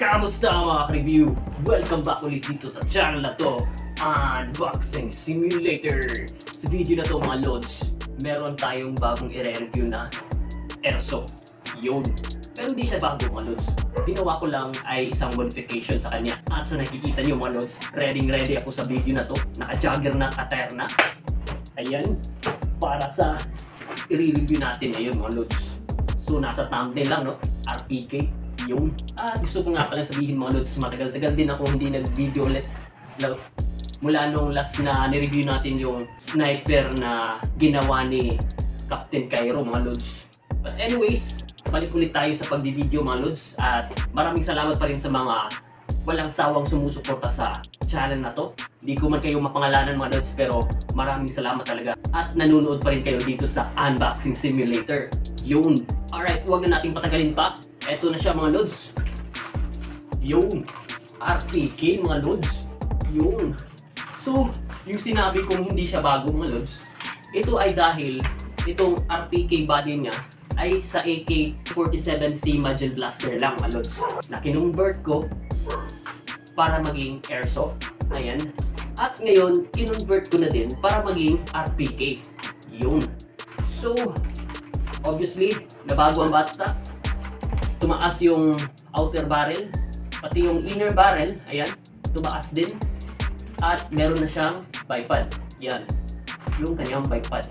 Kamusta mga ka-review? Welcome back ulit dito sa channel na to, Unboxing Simulator. Sa video na to mga lods, meron tayong bagong i-review na Airsoft. Yun. Pero hindi siya bago mga lods. Ginawa ko lang ay isang modification sa kanya. At sa nakikita nyo mga lods, ready ako sa video na to. Naka-juggernaut attire na. Ayan, para sa i-review natin ngayon mga lods. So nasa thumbnail lang, no? RPK. Yun. Gusto ko nga pala sabihin mga lods, matagal-tagal din ako hindi nag-video ulit. Mula nung last na ni-review natin yung sniper na ginawa ni Captain Cairo mga lods. But anyways, balik ulit tayo sa pag-video mga lods. At maraming salamat pa rin sa mga walang sawang sumusuporta sa channel na to. Hindi ko man kayo mapangalanan mga lods, pero maraming salamat talaga. At nanonood pa rin kayo dito sa Unboxing Simulator. Yun. Alright, huwag na natin patagalin pa. Eto na siya mga lods. Yun. RPK mga lods. Yun. So, yung sinabi kong hindi siya bago mga lods, ito ay dahil itong RPK body niya ay sa AK-47C Magel Blaster lang mga lods. Na kinonvert ko para maging airsoft. Ayan. At ngayon, kinonvert ko na din para maging RPK. Yun. So, obviously, nabago ang buttstock. Tumaas yung outer barrel, pati yung inner barrel, ayan, tumaas din. At meron na siyang bipod. Yan, yung kanyang bipod.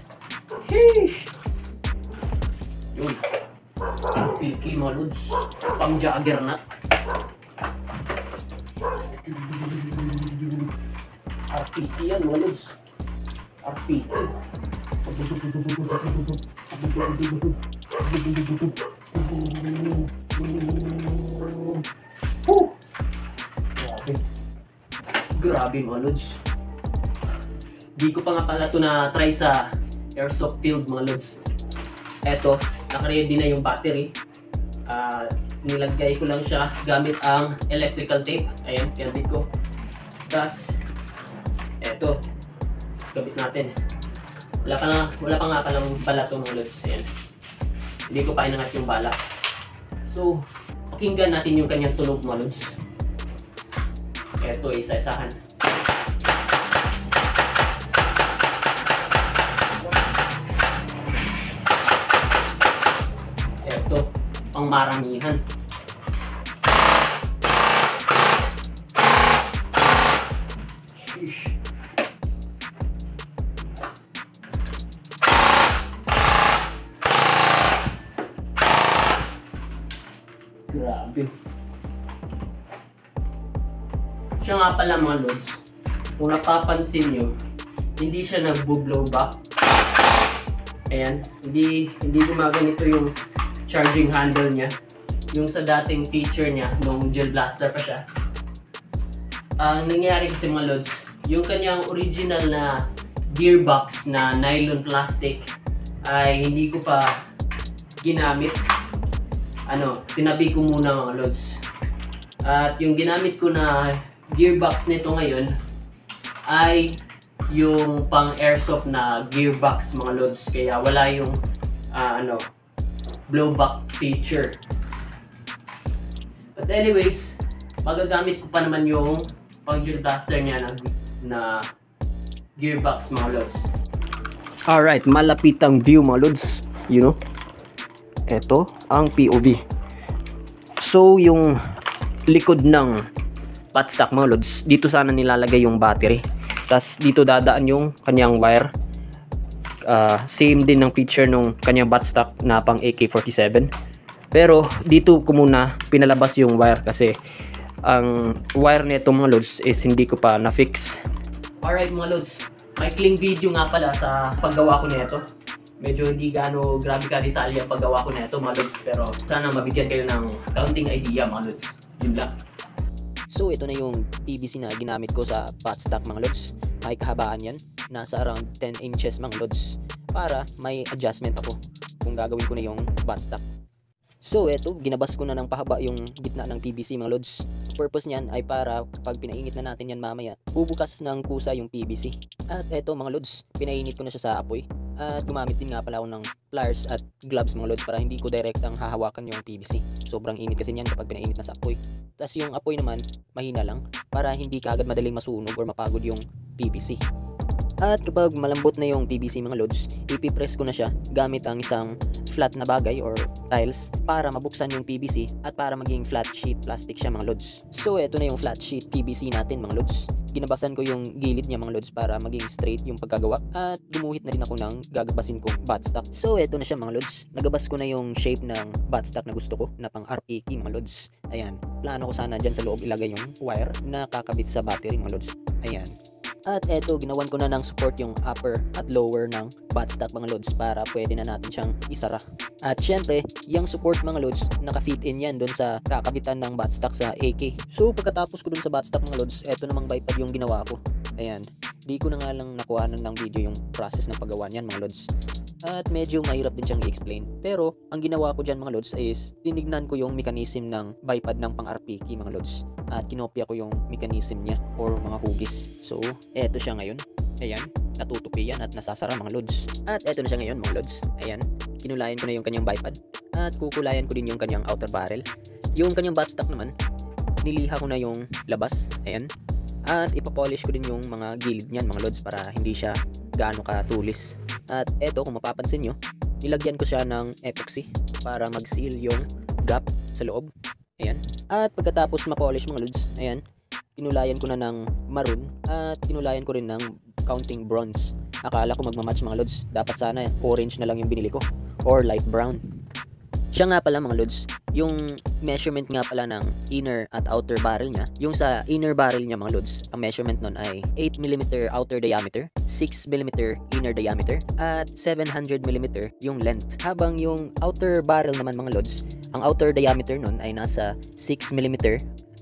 Sheesh! Yun. RPK mga lods, pang juggernaut. RPK yan mga lods. RPK. Grabe mga lods. Di ko pa nga pala ito na try sa airsoft field mga lods. Eto, naka-ready na yung battery. Nilagay ko lang siya gamit ang electrical tape. Ayan, pinabit ko. Tapos, eto, gamit natin. Wala pa nga palang bala ito mga lods. Ayan. Hindi ko pa inangat yung bala. So, pakinggan natin yung kanyang tunog mga lods. Ito, isa-isahan. Ito, pang maramihan. Sheesh. Grabe. Siya nga pala mga lods, kung napapansin nyo, hindi siya nagbo-blow back. Ayan, hindi gumaganito yung charging handle niya. Yung sa dating feature niya, nung gel blaster pa siya. Ang nangyari kasi mga lods, yung kanyang original na gearbox na nylon plastic ay hindi ko pa ginamit. Tinabi ko muna mga lods. At yung ginamit ko na gearbox nito ngayon ay yung pang airsoft na gearbox mga lods, kaya wala yung blowback feature. But anyways, magagamit ko pa naman yung pang gel blaster niya na gearbox mga lods. Alright, malapit ang view mga lods, you know. Ito ang POV. So yung likod ng buttstock mga lods, dito sana nilalagay yung battery. Tapos dito dadaan yung kanyang wire. Same din ng feature nung kanyang buttstock na pang AK-47. Pero dito ko muna pinalabas yung wire kasi ang wire nito mga lods is hindi ko pa na-fix. Alright mga lods, may clean video nga pala sa paggawa ko nito. Medyo hindi gaano grabe ka detalye ang paggawa ko nito mga lods, pero sana mabigyan kayo ng counting idea mga lods. Yun lang. So ito na yung PVC na ginamit ko sa buttstock mga lods. May kahabaan yan, nasa around 10 inches mga lods, para may adjustment ako kung gagawin ko na yung buttstock. So ito, ginabas ko na ng pahaba yung gitna ng PVC mga lods. Purpose niyan ay para kapag pinainit na natin yan mamaya, bubukas ng kusa yung PVC. At ito mga lods, pinainit ko na siya sa apoy. At gumamit din nga pala ako ng pliers at gloves mga lods para hindi ko direktang hahawakan yung PVC. Sobrang init kasi niyan kapag pinainit na sa apoy. Tapos yung apoy naman mahina lang para hindi kaagad madaling masunog or mapagod yung PVC. At kapag malambot na yung PVC mga lods, ipipress ko na siya gamit ang isang flat na bagay or tiles para mabuksan yung PVC at para maging flat sheet plastic siya mga lods. So eto na yung flat sheet PVC natin mga lods. Ginabasan ko yung gilid niya mga lods para maging straight yung pagkagawa at gumuhit na rin ako ng gagabasin kong buttstock. So eto na siya mga lods. Nagabas ko na yung shape ng buttstock na gusto ko na pang RPK mga lods. Ayan. Plano ko sana dyan sa loob ilagay yung wire na kakabit sa battery mga lods. Ayan. At eto, ginawan ko na ng support yung upper at lower ng buttstock mga lods para pwede na natin siyang isara. At syempre, yung support mga lods, naka-fit in yan doon sa kakabitan ng buttstock sa AK. So pagkatapos ko doon sa buttstock mga lods, eto namang bipod yung ginawa ko. Ayan, di ko na nga lang nakuhanan ng video yung process ng paggawa niyan mga lods. At medyo mahirap din siyang i-explain. Pero ang ginawa ko dyan mga lods is tinignan ko yung mechanism ng bipod ng pang RPK mga lods. At kinopya ko yung mechanism niya or mga hugis. So eto siya ngayon. Ayan, natutupi yan at nasasara mga lods. At eto na siya ngayon mga lods. Ayan, kinulayan ko na yung kanyang bipod. At kukulayan ko din yung kanyang outer barrel. Yung kanyang buttstock naman, niliha ko na yung labas. Ayan. At ipapolish ko din yung mga gilid niyan mga lods para hindi siya gaano katulis. At eto kung mapapansin nyo, nilagyan ko siya ng epoxy para mag-seal yung gap sa loob. Ayan. At pagkatapos ma-polish mga lods, ayan, kinulayan ko na ng maroon at kinulayan ko rin ng counting bronze. Akala ko magmamatch mga lods. Dapat sana orange na lang yung binili ko or light brown. Siya nga pala mga lods, yung measurement nga pala ng inner at outer barrel niya, yung sa inner barrel niya mga lods, ang measurement nun ay 8mm outer diameter, 6mm inner diameter, at 700mm yung length. Habang yung outer barrel naman mga lods, ang outer diameter nun ay nasa 6mm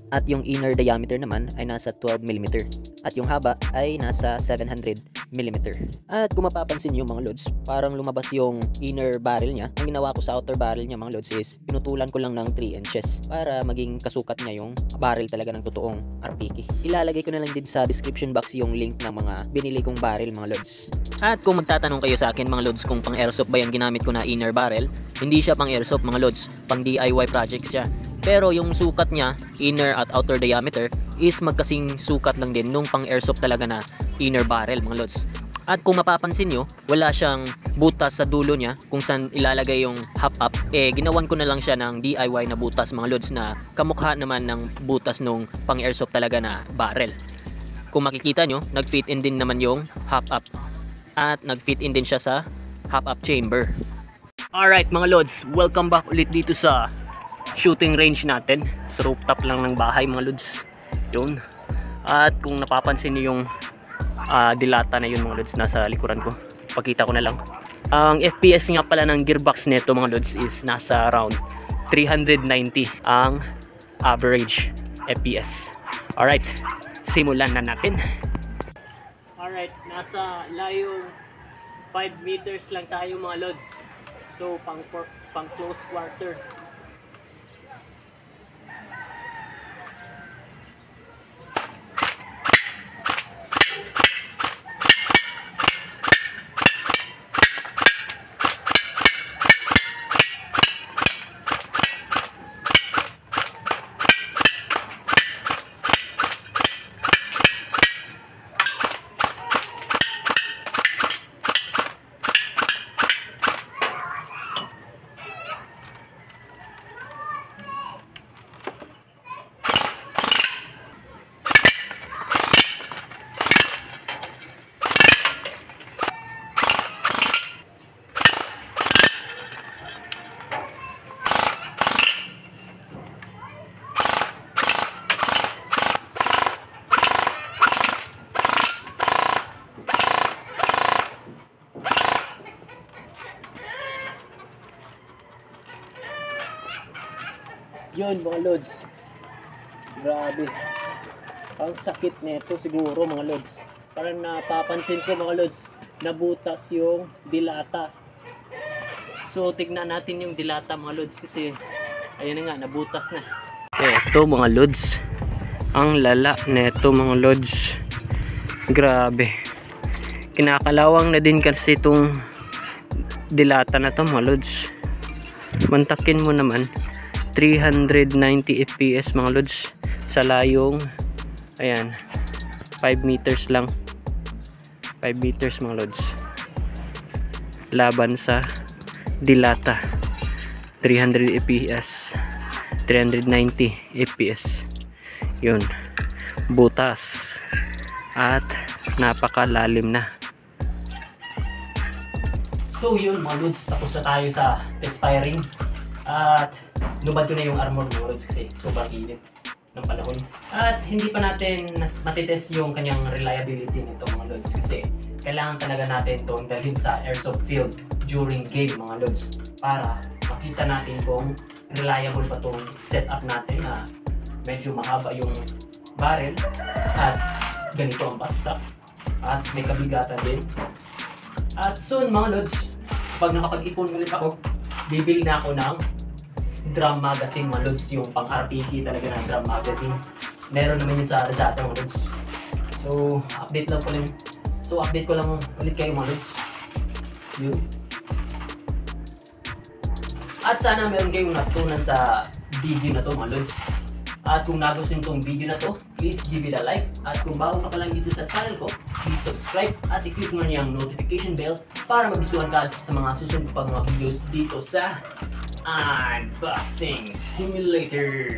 at yung inner diameter naman ay nasa 12mm at yung haba ay nasa 700mm. At kung mapapansin nyo mga lods, parang lumabas yung inner barrel niya. Ang ginawa ko sa outer barrel niya mga lods is pinutulan ko lang ng 3 inches para maging kasukat niya yung barrel talaga ng totoong RPK. Ilalagay ko na lang din sa description box yung link ng mga binili kong barrel mga lods. At kung magtatanong kayo sa akin mga lods kung pang airsoft ba yan ginamit ko na inner barrel, hindi siya pang airsoft mga lods, pang DIY projects siya. Pero yung sukat niya, inner at outer diameter, is magkasing sukat lang din nung pang airsoft talaga na inner barrel mga lods. At kung mapapansin nyo, wala siyang butas sa dulo niya kung saan ilalagay yung hop-up. Ginawan ko na lang siya ng DIY na butas mga lods na kamukha naman ng butas nung pang airsoft talaga na barrel. Kung makikita nyo, nag-fit in din naman yung hop-up. At nag-fit in din siya sa hop-up chamber. Alright mga lods, welcome back ulit dito sa shooting range natin sa rooftop lang ng bahay mga lods. Yun. At kung napapansin niyo yung dilata na yun mga lods nasa likuran ko, pakita ko na lang. Ang FPS nga pala ng gearbox nito mga lods is nasa around 390 ang average FPS. Alright, simulan na natin. Alright, nasa layo 5 meters lang tayo mga lods. So pang close quarter. Yun mga lods, grabe, ang sakit nito siguro mga lods. Parang napapansin ko mga lods, nabutas yung dilata. So tignan natin yung dilata mga lods kasi ayun na nga, nabutas na. Eto mga lods, ang lala neto mga lods, grabe. Kinakalawang na din kasi itong dilata na to mga lods. Mantakin mo naman 390 fps mga lods sa layong ayan 5 meters lang, 5 meters mga lods, laban sa dilata 300 fps, 390 fps. Yun, butas at napakalalim na. So yun mga lods, tapos na tayo sa test firing at lubad ko na yung armor mga lods kasi sobrang init ng panahon. At hindi pa natin matitest yung kanyang reliability nito mga lods kasi kailangan talaga natin itong dalhin sa airsoft field during game mga lods para makita natin kung reliable pa itong setup natin na medyo mahaba yung barrel at ganito ang buttstock at may kabigatan din. At soon mga lods, pag nakapag-ipon ulit ako, bibili na ako ng drum magazine mga lods, yung pang RPG talaga ng drum magazine. Meron naman yun sa Lazada mga lods. So update ko lang ulit kayo mga lods. Yun. At sana meron kayong natutunan sa video na to mga lods. At kung nagustuhan tong video na to, please give it a like. At kung bago ka pa lang dito sa channel ko, please subscribe at i-click mo na yung notification bell para mabisuhan ka sa mga susunod pang mga videos dito sa Unboxing Simulator.